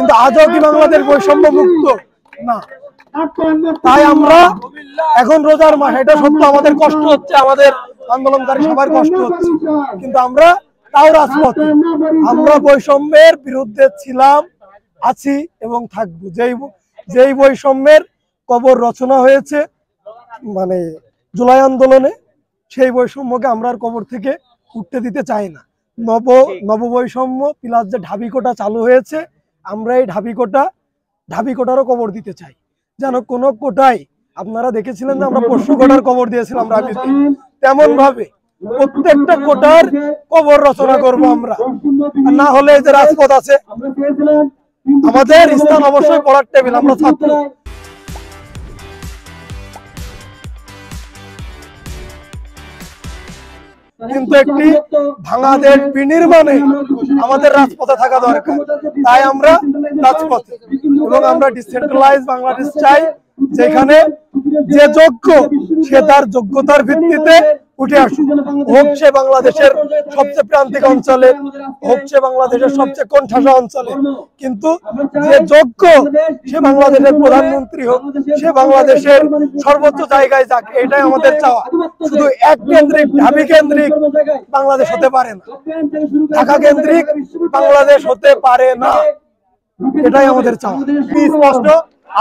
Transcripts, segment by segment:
কিন্তু আজও কি বাংলাদেশ বৈষম্য মুক্ত না। তাই আমরা এখন রোজার মাস, এটা সত্য আমাদের কষ্ট হচ্ছে, আমাদের আন্দোলনকারী সবার কষ্ট হচ্ছে, কিন্তু আমরা তাও রাজপথে। আমরা বৈষম্যের বিরুদ্ধে ছিলাম, আছি এবং থাকবো। যেই বৈষম্যের কবর রচনা হয়েছে মানে জুলাই আন্দোলনে, সেই বৈষম্যকে আমরা আর কবর থেকে উঠতে দিতে চাই না। নব বৈষম্য প্লাস যে ঢাবিকোটা চালু হয়েছে, আমরা এই ঢাবিকোটারও কবর দিতে চাই। যেন কোনো কোটায়, আপনারা দেখেছিলেন যে আমরা পোষ্য কোটার কবর দিয়েছিলাম রাবিতে, তেমন ভাবে প্রত্যেকটা কোটার কবর রচনা করব আমরা। না হলে যে রাজপথ আছে, আমাদের স্থান অবশ্যই পড়ার টেবিল, আমরা ছাত্র। কিন্তু একটি ভাঙা দেশ বিনির্মাণে আমাদের রাজপথে থাকা দরকার। তাই আমরা রাজপথে, এবং আমরা ডিসেন্ট্রালাইজ বাংলাদেশ চাই, যেখানে যে যোগ্য সে তার যোগ্যতার ভিত্তিতে উঠে আসুক। হোক সে বাংলাদেশের সবচেয়ে প্রান্তিক অঞ্চলে, হোক সে বাংলাদেশের সবচেয়ে কোণঠাসা অঞ্চলে, কিন্তু যে যোগ্য সে বাংলাদেশের প্রধানমন্ত্রী হোক, সে বাংলাদেশের সর্বোচ্চ জায়গায় যাক, এটাই আমাদের চাওয়া। শুধু এক কেন্দ্রিক, ঢাবি কেন্দ্রিক বাংলাদেশ হতে পারে না, ঢাকা কেন্দ্রিক বাংলাদেশ হতে পারে না, এটাই আমাদের চাওয়া। স্পষ্ট,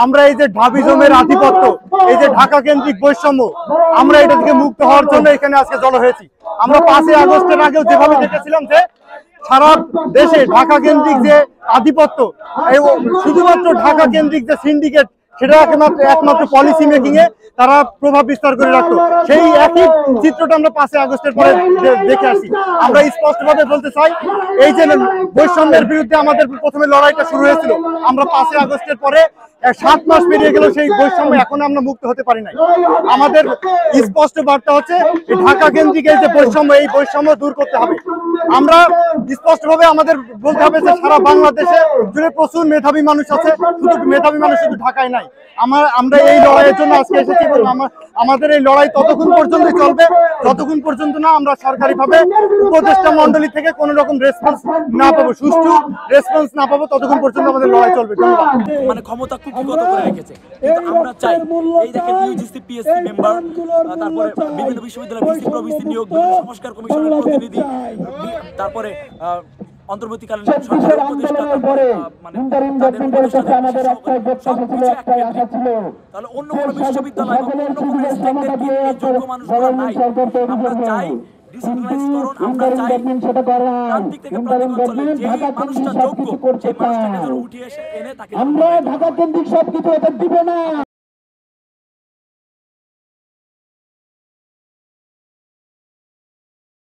আমরা এই যে ঢাবিজমের আধিপত্য, এই যে ঢাকা কেন্দ্রিক বৈষম্য, আমরা এটা থেকে মুক্ত হওয়ার জন্য এখানে আজকে জড়ো হয়েছি। আমরা 5ই আগস্টের আগেও যেভাবে দেখেছিলাম যে সারা দেশে ঢাকা কেন্দ্রিক যে আধিপত্য, শুধুমাত্র ঢাকা কেন্দ্রিক যে সিন্ডিকেট, সেটা একমাত্র পলিসি মেকিং এ তারা প্রভাব বিস্তার করে রাখতো। সেই একই চিত্রটা আমরা 5ই আগস্টের পরে দেখে আসি। আমরা স্পষ্টভাবে বলতে চাই, এই যে বৈষম্যের বিরুদ্ধে আমাদের প্রথমে লড়াইটা শুরু হয়েছিল, আমরা 5ই আগস্টের পরে 7 মাস পেরিয়ে গেল, সেই বৈষম্য এখনো আমরা মুক্ত হতে পারি নাই। আমাদের স্পষ্ট বার্তা হচ্ছে, ঢাকা কেন্দ্রিক এই যে বৈষম্য, এই বৈষম্য দূর করতে হবে। আমরা স্পষ্টভাবে আমাদের বলতে হবে যে সারা বাংলাদেশে জুড়ে প্রচুর মেধাবী মানুষ আছে, শুধু মেধাবী মানুষ শুধু ঢাকায় নাই। আমরা এই লড়াইয়ের জন্য আজকে এসেছি। আমাদের এই লড়াই ততক্ষণ পর্যন্ত চলবে যতক্ষণ পর্যন্ত না আমরা সরকারিভাবে উপদেষ্টা মন্ডলী থেকে কোনো রকম রেসপন্স না পাবো, সুষ্ঠু রেসপন্স না পাবো, ততক্ষণ পর্যন্ত আমাদের লড়াই চলবে। মানে ক্ষমতা কুক্ষিগত করে রেখেছে, কিন্তু আমরা চাই এই দেখেন ইউজিসি পিএসসি মেম্বার, তারপরে বিভিন্ন বিশ্ববিদ্যালয় ভিসি প্রভিসি নিয়োগ, সংস্কার কমিশনের প্রতিনিধি, তারপরে অন্তর্বর্তীকালীন সরকারের উপদেষ্টা, মানে তাদের উপদেষ্টা, তাহলে অন্য কোনো বিশ্ববিদ্যালয় বা অন্য কোনো স্টেটের কি এই যোগ্য মানুষগুলো নাই? আমরা চাই ডিসেন্ট্রালাইজকরণ, আমরা চাই প্রান্তিক থেকে প্রান্তিক অঞ্চলে যে মানুষটা যোগ্য, সেই মানুষটাকে যেন উঠিয়ে এনে তাকে আমরা ঢাকা কেন্দ্রিক সবকিছু এটা দিব না।